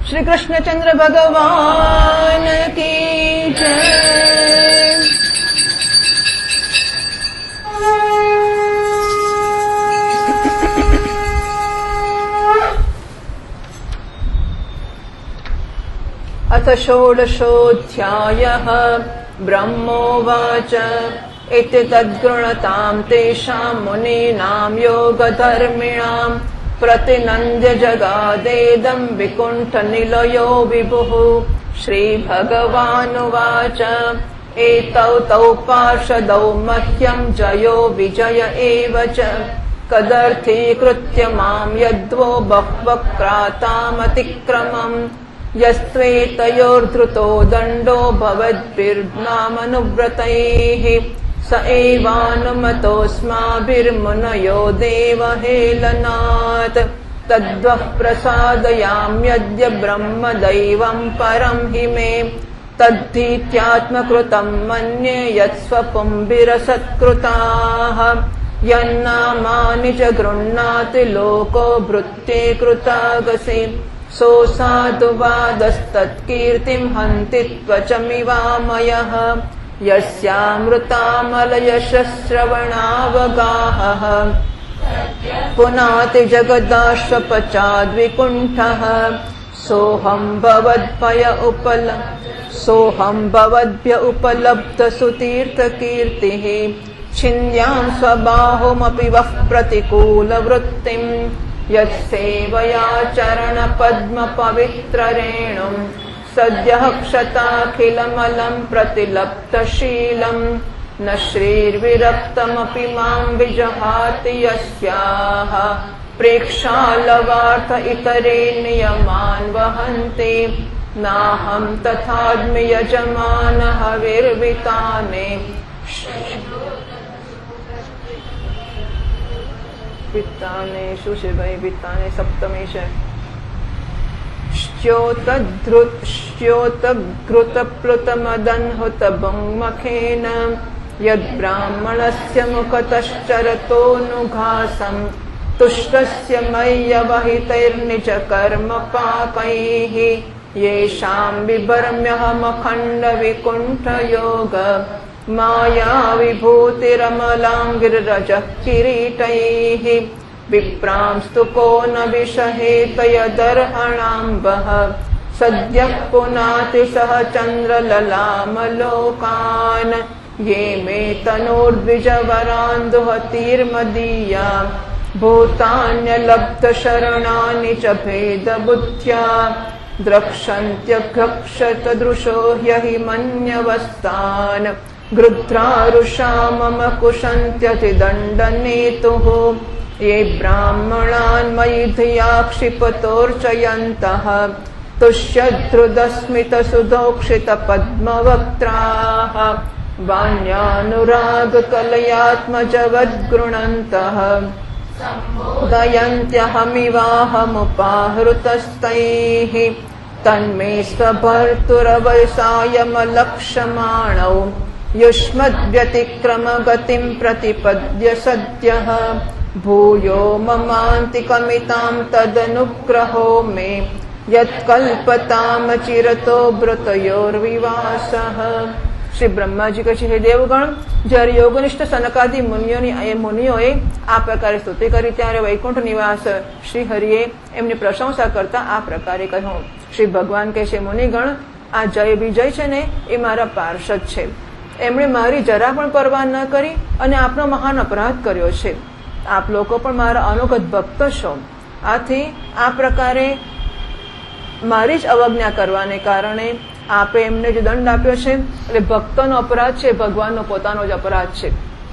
श्री कृष्णचंद्र भगवान की जय। अथ षोडशोऽध्यायः। ब्रह्मोवाच इति तद्गृणताम् तेषाम् मुनीनाम् योगधर्मिणाम् प्रतिनन्द्य जगादेदम् विकुण्ठनिलयो विभुः। श्रीभगवानुवाच एतौ तौ पार्षदौ मह्यम् जयो विजय एव च कदर्थीकृत्य माम् यद्वो बह्वक्रातामतिक्रमम् यस्त्वेतयोर्धृतो दण्डो भवद्भिर्नामनुव्रतैः स एवानुमतोऽस्माभिर्मुनयो देवहेलनात् तद्वः प्रसादयाम्यद्य ब्रह्मदैवम् परम् हि मे तद्धीत्यात्मकृतम् मन्ये यत्स्वपुम्भिरसत्कृताः यन्नामानि च गृह्णाति लोको भृत्ये कृतागसि सोऽसाधुवादस्तत्कीर्तिम् हन्ति त्वचमिवामयः यस्यामृतामलयशश्रवणावगाहः पुनाति जगदाश्वपचाद्विकुण्ठः सोऽहम् भवद्भ्य उपलब्धसुतीर्थकीर्तिः छिन्द्याम् स्वबाहुमपि वः प्रतिकूलवृत्तिम् यत्सेवया चरणपद्मपवित्ररेणुम् सद्यः क्षताखिलमलम् प्रतिलब्धशीलम् न श्रीर्विरक्तमपि माम् विजहाति यस्याः प्रेक्षालवार्थ इतरे नियमान् वहन्ति नाहम् तथाद्मि यजमानः विर्विताने वित्तानेषु शिवै वित्ताने सप्तमेश श्च्योतघृतप्लुतमदन्हुतबुङ्मखेन यद्ब्राह्मणस्य मुखतश्चरतोऽनुघासम् तुष्टस्य मय्यवहितैर्निज कर्मपाकैः येषाम् बिभर्म्यहमखण्डविकुण्ठयोग माया विभूतिरमलाङ्गिरजः किरीटैः विप्रांस्तु को न विषहेतयदर्हणाम्बः सद्यः पुनाति सह चन्द्रललामलोकान् ये मे तनोर्द्विजवरान्दुहतीर्मदीया भूतान्यलब्धशरणानि च भेदबुद्ध्या द्रक्ष्यन्त्यघक्षतदृशो ह्यहि मन्यवस्तान् गृध्रारुषा मम कुशन्त्यतिदण्डनेतुः ये ब्राह्मणान् मयि धिया क्षिपतोर्चयन्तः तुष्यद्रुदस्मितसुधोक्षितपद्मवक्त्राः वाण्यानुरागकलयात्मजवद्गृणन्तः दयन्त्यहमिवाहमुपाहृतस्तैः तन्मे स्वभर्तुरवसायमलक्ष्यमाणौ युष्मद्व्यतिक्रमगतिम् प्रतिपद्य सद्यः भूयो ममान्तिकमिताम् तदनुग्रहो मे यत्कल्पतामचिरतो व्रतयोर्विवासः। શ્રી બ્રહ્માજી કહે છે, હે દેવગણ, જયારે યોગનિષ્ઠ સનકાદી મુનિઓએ આ પ્રકારે સ્તુતિ કરી ત્યારે વૈકુંઠ નિવાસ શ્રી હરિએ એમની પ્રશંસા કરતા આ પ્રકારે કહ્યું. શ્રી ભગવાન કહે છે, મુનિગણ, આ જય વિજય છે ને એ મારા પાર્ષદ છે. એમણે મારી જરા પણ પરવા ન કરી અને આપનો મહાન અપરાધ કર્યો છે. આપ લોકો પણ મારા અનુગત ભક્ત છો. આથી આ પ્રકારે મારી જ અવજ્ઞા કરવાને કારણે આપે એમને જે દંડ આપ્યો છે એટલે ભક્તનો અપરાધ છે, ભગવાનનો પોતાનો જ અપરાધ છે.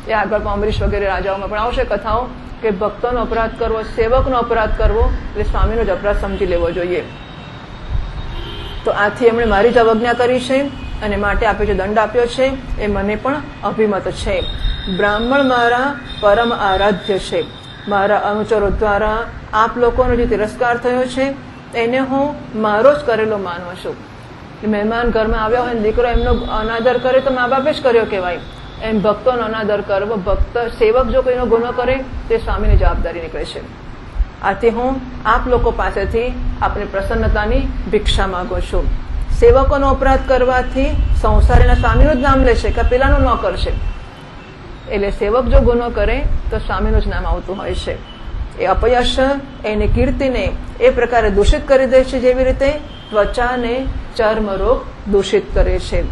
એ આગળ અમરીશ વગેરે રાજાઓમાં પણ આવશે કથાઓ કે ભક્તનો અપરાધ કરવો, સેવકનો અપરાધ કરવો એટલે સ્વામીનો જ અપરાધ સમજી લેવો જોઈએ. તો આથી એમણે મારી જ અવજ્ઞા કરી છે અને માટે આપે જે દંડ આપ્યો છે એ મને પણ અભિમત છે. બ્રાહ્મણ મારા પરમ આરાધ્ય છે. મારા અનુચરો દ્વારા આપ લોકોનો જે તિરસ્કાર થયો છે એને હું મારો જ કરેલો માનું છું. મહેમાન ઘરમાં આવ્યા હોય ને દીકરો એમનો અનાદર કરે તો મા બાપે જ કર્યો કહેવાય. એમ ભક્તોનો અનાદર કરવો, ભક્ત સેવક જો કોઈનો ગુનો કરે તે સ્વામીની જવાબદારી નીકળે છે. આથી હું આપ લોકો પાસેથી આપની પ્રસન્નતાની ભિક્ષા માંગુ છું. સેવકોનો અપરાધ કરવાથી સંસારીના સ્વામીનું જ નામ લેશે કે પેલાનું ન કરશે. એટલે સેવક જો ગુનો કરે તો સ્વામીનું જ નામ આવતું હોય છે. એ અપયશ એની કીર્તિને એ પ્રકારે દૂષિત કરી દે છે જેવી રીતે ત્વચાને ચર્મ રોગ દૂષિત કરે છે.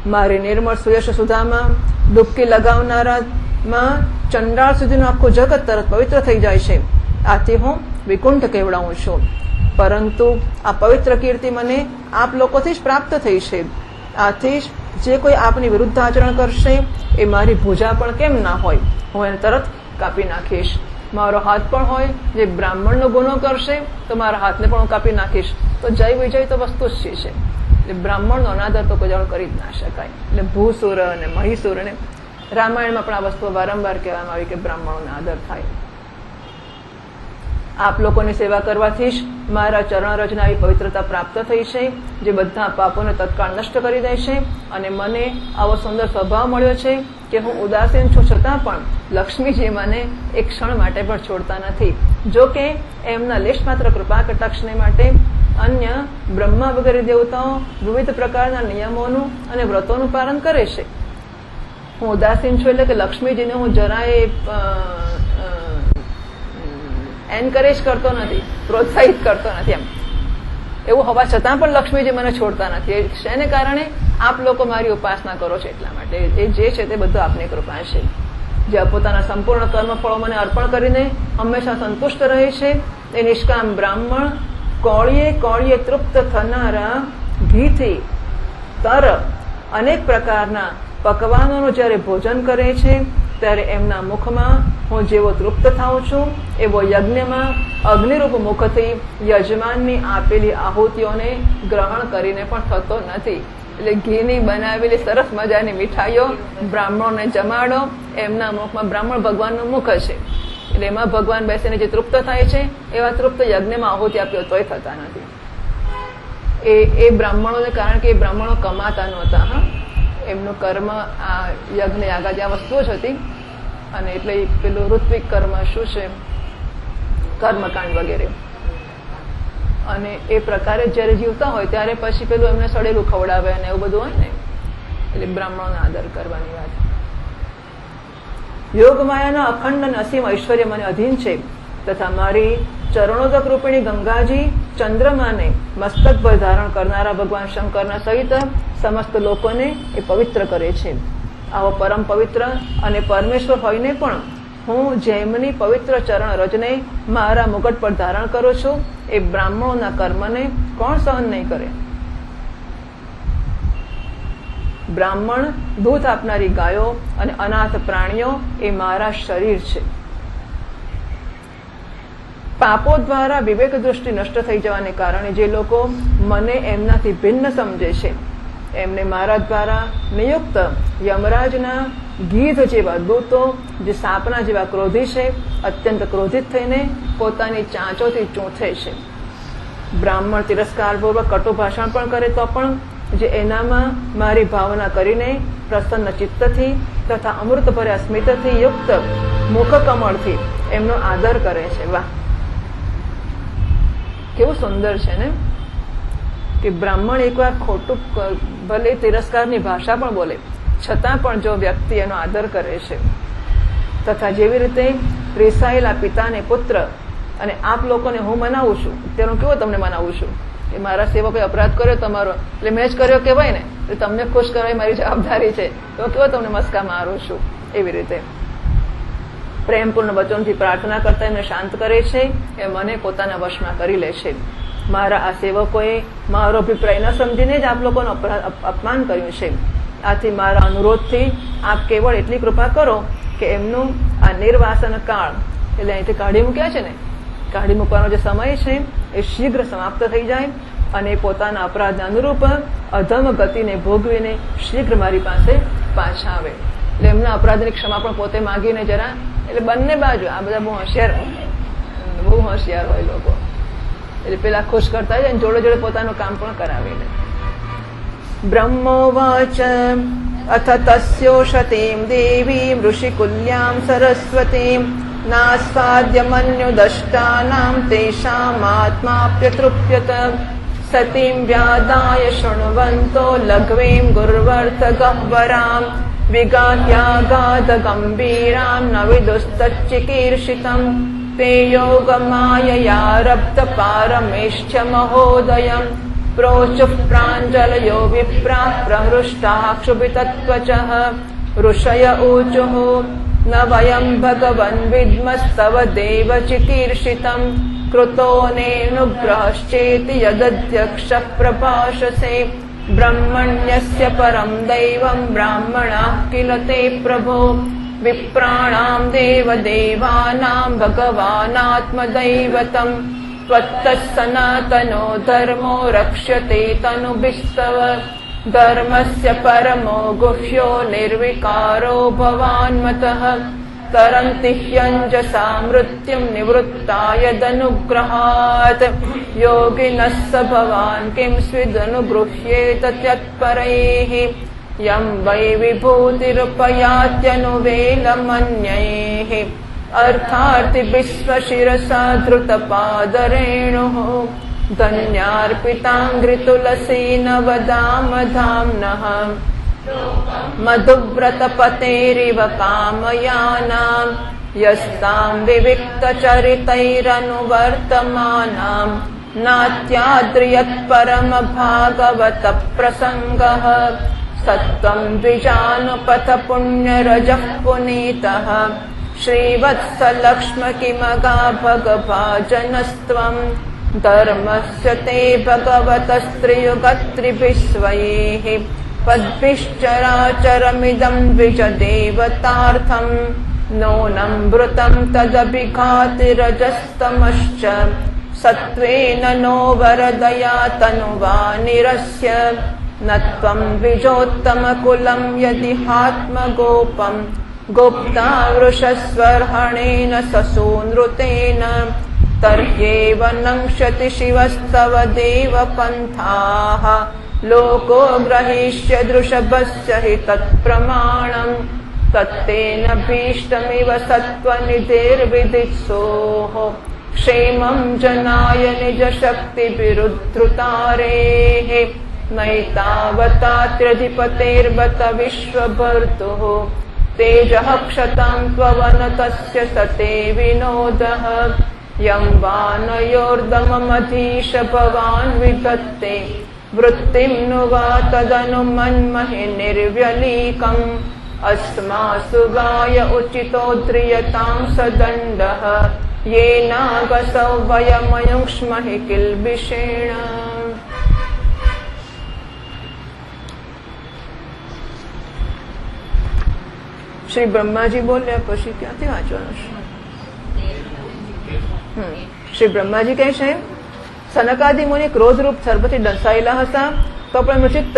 મારી નિર્મળ સુયશ સુધામાં ડૂબકી લગાવનારામાં ચંડાળ સુધીનું આખું જગત તરત પવિત્ર થઈ જાય છે. આથી હું વિકુંઠ કહેવડાવું છું. પરંતુ આ પવિત્ર કીર્તિ મને આપ લોકોથી જ પ્રાપ્ત થઈ છે. આથી જ જે કોઈ આપની વિરુદ્ધ આચરણ કરશે એ મારી ભુજા પણ કેમ ના હોય, હું એને તરત કાપી નાખીશ. મારો હાથ પણ હોય, જે બ્રાહ્મણનો ગુનો કરશે તો મારા હાથને પણ હું કાપી નાખીશ. તો જય વિજય તો વસ્તુ જ છે. એટલે બ્રાહ્મણનો અનાદર તો કોઈ કરી જ ના શકાય. એટલે ભૂસુર અને મહીસુર અને રામાયણમાં પણ આ વસ્તુઓ વારંવાર કહેવામાં આવી કે બ્રાહ્મણોનો આદર થાય. આપ લોકોની સેવા કરવાથી જ મારા ચરણ રચના આવી પવિત્રતા પ્રાપ્ત થઈ છે, જે બધા પાપોને તત્કાળ નષ્ટ કરી દે છે. અને મને આવો સુંદર સ્વભાવ મળ્યો છે કે હું ઉદાસીન છું, છતાં પણ લક્ષ્મીજી મને એક ક્ષણ માટે પણ છોડતા નથી. જો કે એમના લેશ માત્ર કૃપા કટાક્ષને માટે અન્ય બ્રહ્મા વગેરે દેવતાઓ વિવિધ પ્રકારના નિયમોનું અને વ્રતોનું પાલન કરે છે. હું ઉદાસીન છું એટલે કે લક્ષ્મીજીને હું જરાય એન્કરેજ કરતો નથી, પ્રોત્સાહિત કરતો નથી. એમ એવું હોવા છતાં પણ લક્ષ્મીજી મને છોડતા નથી. એને કારણે આપ લોકો મારી ઉપાસના કરો છો એટલા માટે. એ જે છે તે બધું આપની કૃપા છે. જે પોતાના સંપૂર્ણ કર્મફળો મને અર્પણ કરીને હંમેશા સંતુષ્ટ રહે છે એ નિષ્કામ બ્રાહ્મણ કોળીએ તૃપ્ત થનારા ઘીથી તર અનેક પ્રકારના પકવાનોનું જ્યારે ભોજન કરે છે ત્યારે એમના મુખમાં હું જેવો તૃપ્ત થાઉં છું એવો યજ્ઞમાં અગ્નિરૂપ મુખથી યજમાનની આપેલી આહુતિઓને ગ્રહણ કરીને પણ થતો નથી. એટલે ઘીની બનાવેલી સરસ મજાની મીઠાઈઓ બ્રાહ્મણોને જમાડો. એમના મુખમાં બ્રાહ્મણ ભગવાનનું મુખ છે, એટલે એમાં ભગવાન બેસીને જે તૃપ્ત થાય છે એવા તૃપ્ત યજ્ઞમાં આહુતિ આપ્યો તોય થતા નથી. એ બ્રાહ્મણોને કારણ કે એ બ્રાહ્મણો કમાતા નહોતા. એમનું કર્મ આ યજ્ઞ યાગાદી આ વસ્તુઓ જ હતી. અને એટલે પેલું ઋત્વિક કર્મ શું છે, કર્મકાંડ વગેરે. અને એ પ્રકારે જયારે જીવતા હોય ત્યારે પછી પેલું એમને સડેલું ખવડાવે અને એવું બધું હોય ને, એટલે બ્રાહ્મણોનો આદર કરવાની વાત. યોગ માયાના અખંડ અને અસીમ ઐશ્વર્ય મને અધીન છે, તથા મારી ચરણોદક રૂપિણી ગંગાજી ચંદ્રમાને મસ્તક પર ધારણ કરનારા ભગવાન શંકરના સહિત સમસ્ત લોકોને એ પવિત્ર કરે છે. આવો પરમ પવિત્ર અને પરમેશ્વર હોઈને પણ હું જેમની પવિત્ર ચરણ રજને મારા મુગટ પર ધારણ કરું છું એ બ્રાહ્મણોના કર્મને કોણ સહન નહીં કરે. બ્રાહ્મણ, દૂધ આપનારી ગાયો અને અનાથ પ્રાણીઓ એ મારા શરીર છે. પાપો દ્વારા વિવેક દૃષ્ટિ નષ્ટ થઈ જવાને કારણે જે લોકો મને એમનાથી ભિન્ન સમજે છે એમને મારા દ્વારા નિયુક્ત યમરાજના ગીધ જેવા દૂતો, જે સાપના જેવા ક્રોધી છે, અત્યંત ક્રોધિત થઈને પોતાની ચાંચોથી ચૂંથે છે. બ્રાહ્મણ તિરસ્કારપૂર્વક કટુ ભાષણ પણ કરે તો પણ જે એનામાં મારી ભાવના કરીને પ્રસન્ન ચિત્તથી તથા અમૃતભર્યા સ્મિતથી યુક્ત મુખ કમળથી એમનો આદર કરે છે. વાહ, કેવું સુંદર છે ને કે બ્રાહ્મણ એકવાર ખોટું ભલે તિરસ્કારની ભાષા પણ બોલે છતાં પણ જો વ્યક્તિ એનો આદર કરે છે, તથા જેવી રીતે રેસાયેલા પિતાને પુત્ર અને આપ લોકોને હું મનાવું છું, તેનો કેવો તમને મનાવું છું કે મારા સેવકોએ અપરાધ કર્યો તમારો એટલે મેં જ કર્યો કહેવાય ને, એટલે તમને ખુશ કરવાની મારી જવાબદારી છે, તો કેવો તમને મસ્કા મારું છું. એવી રીતે પ્રેમપૂર્ણ વચનથી પ્રાર્થના કરતા એમને શાંત કરે છે, એ મને પોતાના વશમાં કરી લે છે. મારા આ સેવકોએ મારો અભિપ્રાય ન સમજીને જ આપ લોકોનું અપમાન કર્યું છે. આથી મારા અનુરોધથી આપ કેવળ એટલી કૃપા કરો કે એમનું આ નિર્વાસન કાળ, એટલે અહીંથી કાઢી મૂક્યા છે ને, કાઢી મૂકવાનો જે સમય છે એ શીઘ્ર સમાપ્ત થઈ જાય અને પોતાના અપરાધના અનુરૂપ અધમ ગતિને ભોગવીને શીઘ્ર મારી પાસે પાછા આવે. એટલે એમના અપરાધની ક્ષમા પણ પોતે માગીને જરા, એટલે બંને બાજુ આ બધા બહુ હોશિયાર હોય લોકો, એટલે પેલા ખુશ કરતા જાય જોડે જોડે પોતાનું કામ પણ કરાવી લે. બ્રહ્મોવાચ અથ તસ્યોષતીમ દેવીમ ઋષિકુલ્યામ સરસ્વતીમ नास्वाद्यमन्युदष्टानां तेषामात्माप्यतृप्यत सतीं व्यादाय शृण्वन्तो लघ्वीं गुर्वर्थ गह्वरां विगाह्यागाधगम्भीरां न विदुस्तच्चिकीर्षितम् ते योगमाययारब्धपारमेष्ठ महोदयम् प्रोचुः प्राञ्जलयो विप्राः प्रहृष्टाः क्षुभितत्वचः ऋषय ऊचुः न वयम् भगवन् विद्मस्तव देव चिकीर्षितम् कृतोऽनेऽनुग्रहश्चेति यदध्यक्षः प्रभाषसे ब्रह्मण्यस्य परम् दैवम् ब्राह्मणाः किल ते प्रभो विप्राणाम् देवदेवानाम् भगवानात्मदैवतम् त्वत्तः सनातनो धर्मो रक्ष्यते तनुभिस्तव धर्मस्य परमो गुह्यो निर्विकारो भवान्मतः तरन्ति ह्यञ्जसा मृत्युम् निवृत्ता यदनुग्रहात् योगिनः स भवान् किं स्विदनुगृह्येत त्यत्परैः यं वै विभूतिरुपयात्यनुवेलमन्यैः अर्थार्थिभिस्वशिरसा धृतपादरेणुः धन्यार्पिताङ्घ्रितुलसीन वदामधाम्नः मधुव्रतपतेरिव कामयानाम् यस्ताम् विविक्तचरितैरनुवर्तमानाम् नात्याद्रियत्परमभागवत प्रसङ्गः सत्त्वम् द्विजानुपथ पुण्यरजः पुनीतः श्रीवत्सलक्ष्म किमगा भगभाजनस्त्वम् धर्मस्य ते भगवतस्त्रियुगत्रिभिस्वैः पद्भिश्चराचरमिदम् द्विजदेवतार्थम् नूनमृतम् तदभिघातिरजस्तमश्च सत्त्वेन नो वरदया तनुवा निरस्य न त्वम् द्विजोत्तमकुलम् यदिहात्मगोपम् गुप्ता वृषस्वर्हणेन ससूनृतेन तर्ह्येव नङ्क्षति शिवस्तव देवपन्थाः लोको ग्रहीष्य दृषभस्य हि तत्प्रमाणम् तत्तेन भीष्टमिव सत्त्वनिधिर्विदित्सोः क्षेमम् जनाय निजशक्तिभिरुद्धृतारेः नैतावतात्र्यधिपतेर्बत विश्वभर्तुः तेजः क्षताम् त्ववनतस्य सते विनोदः यं वानयोर्दममधीश भवान् विधत्ते वृत्तिं नु वा तदनु मन्महि निर्व्यलीकम् अस्मासु गाय उचितो ध्रियतां सदण्डः येनागसौ वयमयुङ्क्ष्महि किल्बिषेण। શ્રી બ્રહ્માજી બોલ્યા પછી ક્યાંથી વાંચવાનું છે? શ્રી બ્રહ્માજી કહે છે સનકાદિ મુનિ ક્રોધરૂપ સર્પથી ડંસાયેલા હતા તો પણ એમનું ચિત્ત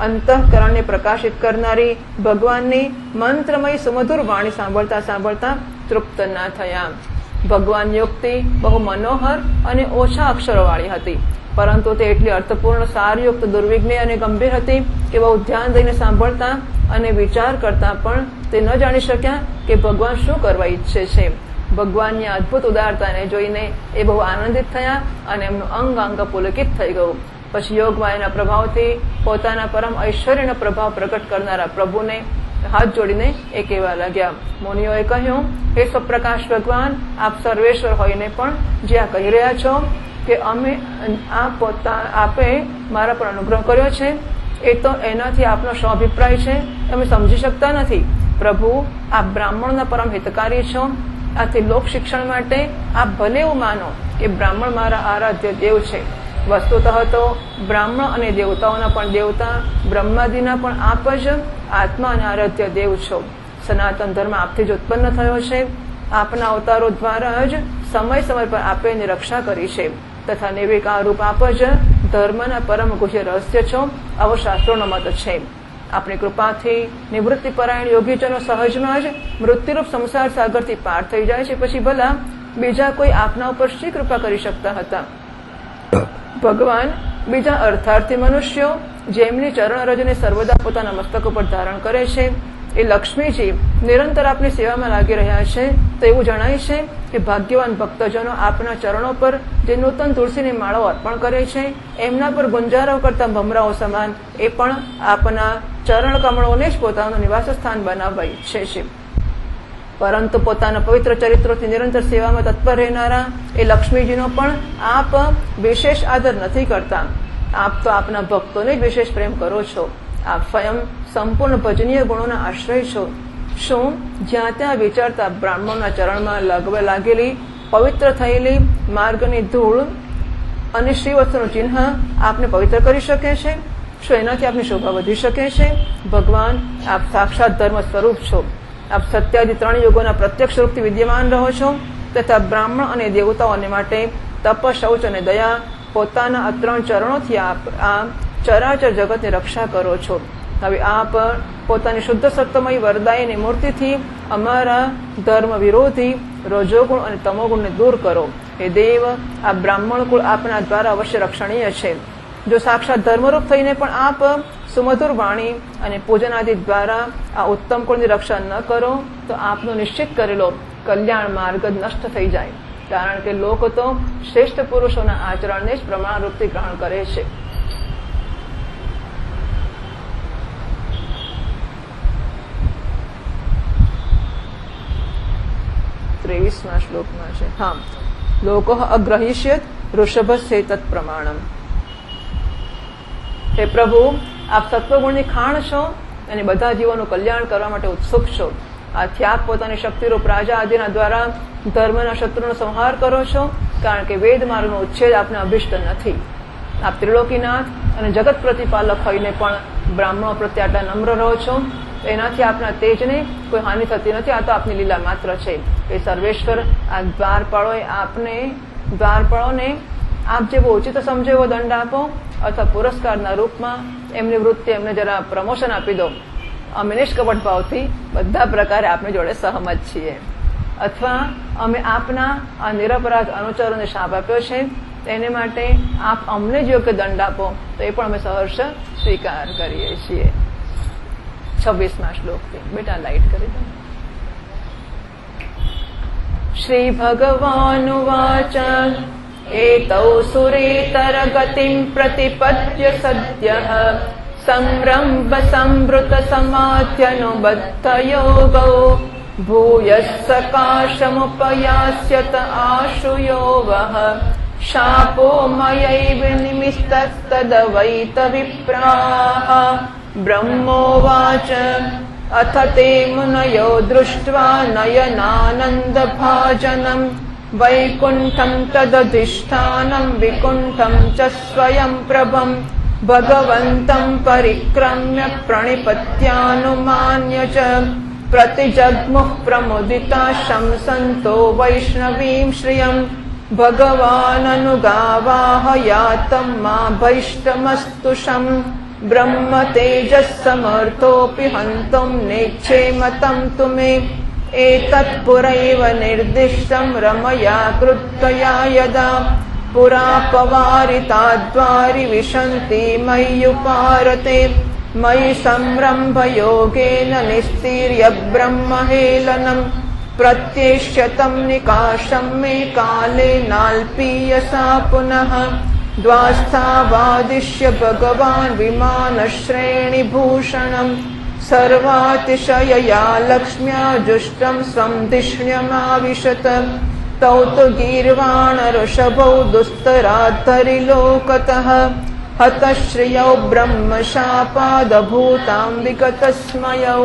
અંતઃકરણને પ્રકાશિત કરનારી ભગવાનની મંત્રમય સુમધુર વાણી સાંભળતા સાંભળતા તૃપ્ત ના થયા. ભગવાન યુક્તિ બહુ મનોહર અને ઓછા અક્ષરોવાળી હતી, પરંતુ તે એટલી અર્થપૂર્ણ, સારયુક્ત, દુર્વિઘ્ને અને ગંભીર હતી કે બહુ ધ્યાન દઈને સાંભળતા અને વિચાર કરતા પણ તે ન જાણી શક્યા કે ભગવાન શું કરવા ઈચ્છે છે. ભગવાનની અદભુત ઉદારતાને જોઈને એ બહુ આનંદિત થયા અને એમનું અંગ અંગ પુલકિત થઈ ગયું. પછી યોગમાયાના પ્રભાવથી પોતાના પરમ ઐશ્વર્યનો પ્રભાવ પ્રકટ કરનારા પ્રભુને હાથ જોડીને એ કહેવા લાગ્યા. મુનિઓએ કહ્યું, હે સ્વપ્રકાશ ભગવાન, આપ સર્વેશ્વર હોઈને પણ જે આ કહી રહ્યા છો કે આપે મારા પર અનુગ્રહ કર્યો છે, એ તો એનાથી આપનો શું અભિપ્રાય છે અમે સમજી શકતા નથી. પ્રભુ, આપ બ્રાહ્મણના પરમ હિતકારી છો. આથી લોક શિક્ષણ માટે આપ ભલે એવું માનો કે બ્રાહ્મણ મારા આરાધ્ય દેવ છે. વસ્તુતઃ તો બ્રાહ્મણ અને દેવતાઓના પણ દેવતા, બ્રહ્માદિના પણ આપ જ આત્મા અને આરાધ્ય દેવ છો. સનાતન ધર્મ આપથી જ ઉત્પન્ન થયો છે. આપના અવતારો દ્વારા જ સમય સમય પર આપે એની રક્ષા કરી છે તથા નિર્વિકાર રૂપ આપ જ ધર્મના પરમ ગુહ્ય રહસ્ય છો, આવો શાસ્ત્રોનો મત છે. આપણી કૃપાથી નિવૃત્તિપરાયણ યોગીજનો સહજમાં જ મૃત્યુરૂપ સંસાર સાગરથી પાર થઈ જાય છે. પછી ભલા બીજા કોઈ આપના ઉપર શી કૃપા કરી શકતા હતા? ભગવાન બીજા અર્થાર્થી મનુષ્યો જેમની ચરણરજને સર્વદા પોતાના મસ્તક ઉપર ધારણ કરે છે, એ લક્ષ્મીજી નિરંતર આપની સેવામાં લાગી રહ્યા છે તો એવું જણાય છે કે ભાગ્યવાન ભક્તજનો આપના ચરણો પર જે નૂતન તુલસીની માળાઓ અર્પણ કરે છે, એમના પર ગુંજારો કરતા ભમરાઓ સમાન એ પણ આપના ચરણ કમળોને જ પોતાનું નિવાસ સ્થાન બનાવવા ઈચ્છે છે. પરંતુ પોતાના પવિત્ર ચરિત્રોથી નિરંતર સેવામાં તત્પર રહેનારા એ લક્ષ્મીજીનો પણ આપ વિશેષ આદર નથી કરતા. આપ તો આપના ભક્તોને જ વિશેષ પ્રેમ કરો છો. આપ સ્વયં સંપૂર્ણ ભજનીય ગુણોના આશ્રય છો. શું જ્યાં ત્યાં વિચારતા બ્રાહ્મણોના ચરણમાં લાગેલી પવિત્ર થયેલી માર્ગની ધૂળ અને શ્રીવસ્ત્રનું ચિહ્ન આપને પવિત્ર કરી શકે છે? શું એનાથી આપની શોભા વધી શકે છે? ભગવાન, આપ સાક્ષાત ધર્મ સ્વરૂપ છો. આપ સત્યાદિ 3 યુગોના પ્રત્યક્ષ રૂપથી વિદ્યમાન રહો છો તથા બ્રાહ્મણ અને દેવતાઓને માટે તપ, શૌચ અને દયા પોતાના આ 3 ચરણોથી આપ આ ચરાચર જગતની રક્ષા કરો છો. હવે આપ પોતાની શુદ્ધ સત્વમય વરદાયની મૂર્તિથી અમારા ધર્મ વિરોધી રજોગુણ અને તમોગુણને દૂર કરો. હે દેવ, આ બ્રાહ્મણ કુળ આપના દ્વારા અવશ્ય રક્ષણીય છે. જો સાક્ષાત ધર્મરૂપ થઈને પણ આપ સુમધુર વાણી અને પૂજન આદિ દ્વારા આ ઉત્તમ કુળની રક્ષા ન કરો તો આપનો નિશ્ચિત કરેલો કલ્યાણ માર્ગ નષ્ટ થઈ જાય. કારણ કે લોકો તો શ્રેષ્ઠ પુરુષોના આચરણને જ પ્રમાણરૂપથી ગ્રહણ કરે છે. 23મા શ્લોકમાં છે. હા, લોકો અગ્રહિષ્યત ઋષભસ્ય તત્ પ્રમાણમ. હે પ્રભુ, આપ સત્વગુણની ખાણ છો અને બધા જીવોનું કલ્યાણ કરવા માટે ઉત્સુક છો. આથી આપ પોતાની શક્તિરૂપ રાજા આદિના દ્વારા ધર્મના શત્રુનો સંહાર કરો છો, કારણ કે વેદ માર્ગનો ઉચ્છેદ આપને અભિષ્ટ નથી. આપ ત્રિલોકીનાથ અને જગત પ્રતિપાલક હોઈને પણ બ્રાહ્મણો પ્રત્યે આટલા નમ્ર રહો છો. એનાથી આપના તેજને કોઈ હાનિ થતી નથી. આ તો આપની લીલા માત્ર છે. એ સર્વેશ્વર, આ દ્વારપાળોને આપ જેવો ઉચિત સમજો એવો દંડ આપો અથવા પુરસ્કારના રૂપમાં એમની વૃત્તિ એમને જરા પ્રમોશન આપી દો. અમે નિષ્કપટ ભાવથી બધા પ્રકારે આપની જોડે સહમત છીએ. અથવા અમે આપના આ નિરપરાધ અનુચરોને શાપ આપ્યો છે એને માટે આપ અમને જ યોગ્ય દંડ આપો તો એ પણ અમે સહર્ષ સ્વીકાર કરીએ છીએ. 26મા શ્લોકથી બેટા લાઈટ કરી દો. શ્રી ભગવાનુવાચ એતૌ સુરેતર ગતિમ પ્રતિપદ્ય સદ્યઃ સંરંભ સંવૃત સમાધ્યનુબદ્ધ યોગૌ ભૂયસ્સ કાશમુપયાસ્યત આશુયો વઃ શાપો મયૈવ નિમિત્તસ્તદવૈત વિપ્રાહ. બ્રહ્મોવાચ અથ તે મુનયો દૃષ્ટ્વા નયનાનંદભાજનમ વૈકુંઠમ તદધિષ્ઠાનમ વિકુંઠમ ચ સ્વયં પ્રભમ ભગવન્तं પરિક્રમ્ય પ્રણિપત્યાનુમાન્ય ચ પ્રતિજગ્મુઃ પ્રમુદિતા શંસન્તો વૈષ્ણવીં શ્રિયં ભગવાનનુગાવાહ યાતં મા ભૈષ્ટમસ્તુષં બ્રહ્મ તેજઃ સમર્થોऽપि હन्तुं नेच्छेमतं तुमे एतत् पुरैव निर्दिष्टं रमया कृत्तया यदा पुरापवारिताद्वारि विशन्ति मय्युपारते मयि संरम्भयोगेन निस्तीर्य ब्रह्महेलनं प्रत्येष्यतं निकाशं मे कालेनाल्पीयसा पुनः द्वास्थावादिश्य भगवान् विमानश्रेणिभूषणम् सर्वातिशयया लक्ष्म्या जुष्टं स्वं धिष्ण्यमाविशत तौ तु गीर्वाणऋषभौ दुस्तराद्धरिलोकतः हतश्रियौ ब्रह्मशापादभूतां विगतस्मयौ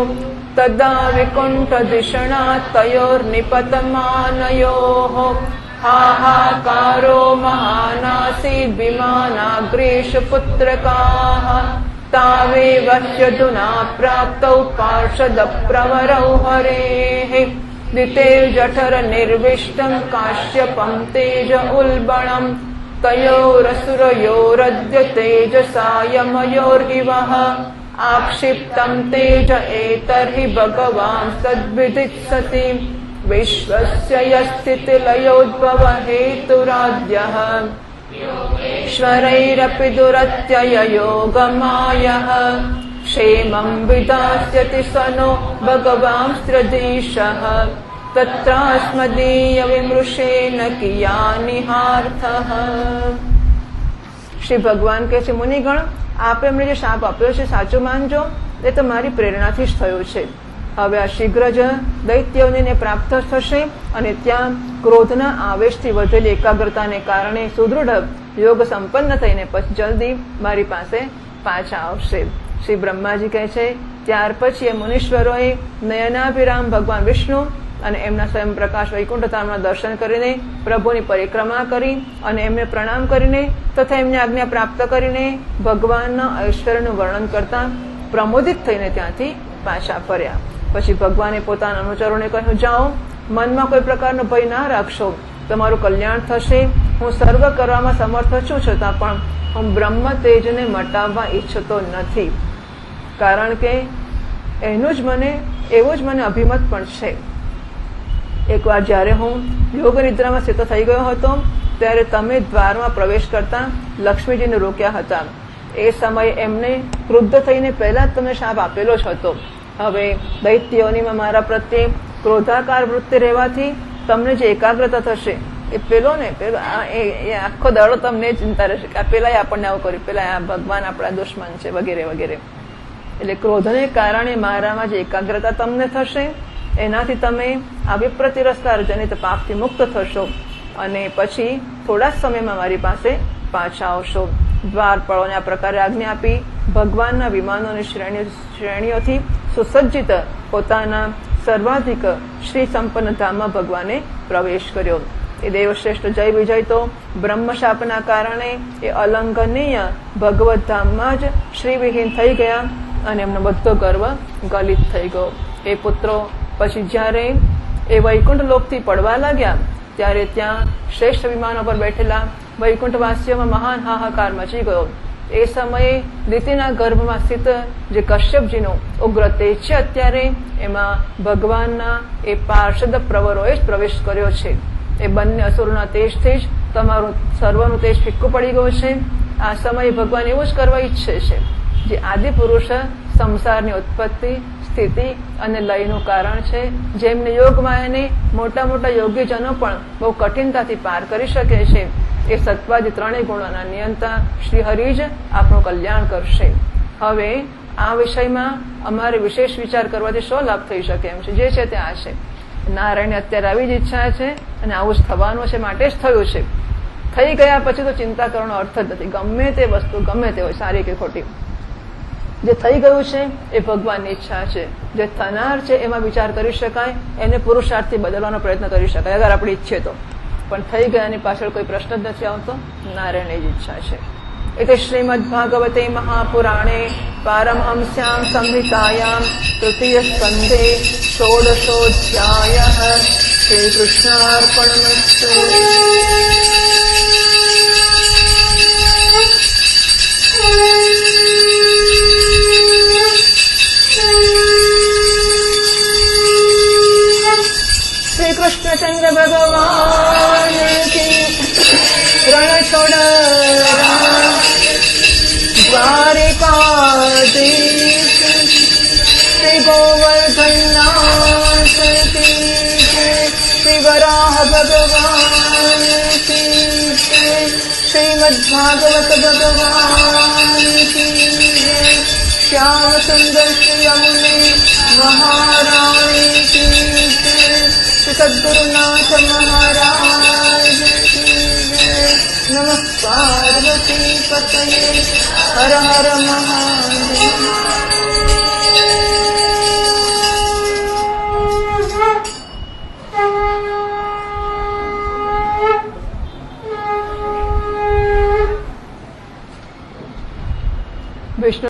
तदा विकुण्ठधिषणात् तयोर्निपतमानयोः हाहाकारो महानासीद् विमानाग्रेषु पुत्रकाः तावेव ह्यधुना प्राप्तौ पार्षदप्रवरौ हरेः दितेर्जठरनिर्विष्टं काश्यपं तेज उल्बणम् तयोरसुरयोरद्य तेजसा यमयोर्गिवः आक्षिप्तं तेज एतर्हि भगवान् तद्विदित्सति विश्वस्य यस्थितिलयोद्भव हेतुराद्यः ईश्वरैरपि दुरत्यययोगमायः क्षेमं विदास्यति स नो भगवांस्त्रधीशः તત્રાસ્મદીય વિમૃશેન કિયાનિહાર્થઃ. શ્રી ભગવાન કહે છે, મુનિગણ, આપે એમને જે શાપ આપ્યો છે સાચું માનજો, એ તો મારી પ્રેરણાથી જ થયું છે. હવે આ શીઘ્ર જ દૈત્યોને પ્રાપ્ત થશે અને ત્યાં ક્રોધના આવેશથી વધેલી એકાગ્રતાને કારણે સુદૃઢ યોગ સંપન્ન થઈને પછી જલ્દી મારી પાસે પાછા આવશે. શ્રી બ્રહ્માજી કહે છે, ત્યાર પછી એ મુનીશ્વરોએ નયનાભિરામ ભગવાન વિષ્ણુ અને એમના સ્વયં પ્રકાશ વૈકુંઠધામના દર્શન કરીને પ્રભુની પરિક્રમા કરી અને એમને પ્રણામ કરીને તથા એમને આજ્ઞા પ્રાપ્ત કરીને ભગવાનના ઐશ્વર્યનું વર્ણન કરતા પ્રમોદિત થઈને ત્યાંથી પાછા ફર્યા. પછી ભગવાને પોતાના અનુચરોને કહ્યું, જાઓ, મનમાં કોઈ પ્રકારનો ભય ના રાખશો, તમારું કલ્યાણ થશે. હું સર્વ કરવામાં સમર્થ છું, છતાં પણ હું બ્રહ્મ તેજને મટાવવા ઈચ્છતો નથી, કારણ કે એવો જ મને અભિમત પણ છે. એકવાર જ્યારે હું યોગ નિદ્રામાં સ્થિત થઈ ગયો હતો ત્યારે તમે દ્વારમાં પ્રવેશ કરતા લક્ષ્મીજીને રોક્યા હતા. એ સમયે એમને ક્રુદ્ધ થઈને પહેલા જ તમને શાપ આપેલો જ હતો. હવે દૈત્યોનીમાં મારા પ્રત્યે ક્રોધાકાર વૃત્તિ રહેવાથી તમને જે એકાગ્રતા થશે એ પેલો એ આખો દાડો તમને ચિંતા રહેશે કે આ પેલા આપણને આવું કર્યું, પેલા આ ભગવાન આપણા દુશ્મન છે, વગેરે વગેરે. એટલે ક્રોધને કારણે મારામાં જે એકાગ્રતા તમને થશે એનાથી તમે આ વિપ્રતિરસ્કાર જનિત પાપથી મુક્ત થશો અને પછી થોડા જ સમયમાં મારી પાસે પાછા આવશો. દ્વારપાળોને આ પ્રકારે આજ્ઞા આપી ભગવાનના વિમાનોની શ્રેણીઓથી સુસજ્જિત પોતાના સર્વાધિક શ્રી સંપન્ન ધામમાં ભગવાને પ્રવેશ કર્યો. એ દેવશ્રેષ્ઠ જય વિજય તો બ્રહ્મશાપના કારણે એ અલંઘનીય ભગવત ધામમાં જ શ્રીવિહીન થઈ ગયા અને એમનો બધો ગર્વ ગલિત થઈ ગયો. એ પુત્રો પછી જ્યારે એ વૈકુંઠ લોકથી પડવા લાગ્યા ત્યારે ત્યાં શ્રેષ્ઠ વિમાનો પર બેઠેલા વૈકુંઠવાસીઓમાં મહાન હાહાકાર મચી ગયો. એ સમયે દિતિના ગર્ભમાં સ્થિત જે કશ્યપજીનો ઉગ્ર તેજ છે અત્યારે એમાં ભગવાનના એ પાર્ષદ પ્રવરોએ જ પ્રવેશ કર્યો છે. એ બંને અસુરોના તેજથી જ તમારું સર્વનું તેજ ફિક્કું પડી ગયું છે. આ સમયે ભગવાન એવું જ કરવા ઈચ્છે છે જે આદિ પુરુષ સંસારની ઉત્પત્તિ, સ્થિતિ અને લયનું કારણ છે. જેમને યોગમાયાને મોટા મોટા યોગીજનો પણ બહુ કઠિનતાથી પાર કરી શકે છે. એ સત્વાદી ત્રણેય ગુણોના નિયંતા શ્રી હરિ જ આપણું કલ્યાણ કરશે. હવે આ વિષયમાં અમારે વિશેષ વિચાર કરવાથી શો લાભ થઈ શકે એમ છે? જે છે તે આ છે. નારાયણને અત્યારે આવી જ ઈચ્છા છે અને આવું જ થવાનું છે, માટે જ થયું છે. થઈ ગયા પછી તો ચિંતા કરવાનો અર્થ જ નથી. ગમે તે વસ્તુ ગમે તે હોય, સારી કે ખોટી, જે થઈ ગયું છે એ ભગવાનની ઈચ્છા છે. જે થનાર છે એમાં વિચાર કરી શકાય, એને પુરુષાર્થથી બદલવાનો પ્રયત્ન કરી શકાય અગર આપણે ઈચ્છીએ તો. પણ થઈ ગયાની પાછળ કોઈ પ્રશ્ન જ નથી આવતો. નારાયણની જ ઈચ્છા છે. એટલે શ્રીમદ ભાગવતે મહાપુરાણે પારમહંસ્યામ સંહિતાયામ તૃતીય સ્કંધે ષોડશોऽધ્યાયઃ શ્રી કૃષ્ણાર્પણમસ્તુ. શ્રી કૃષ્ણચંદ્ર ભગવાન કી રણ છોડ દ્વારિકાધીશ શ્રી ગોવર્ધનનાથ કી જય. શ્રી વરાહ ભગવાન કી જય. શ્રીમદ ભાગવત ભગવાન કી જય. શ્યામ સુંદર શ્રી યમુને મહારાણી કી જય. શ્રી સદ્ગુરુનાથ મહારાજ કી જય. નમઃ પાર્વતી પતયે. હર હર મહાદેવ. વિષ્ણુ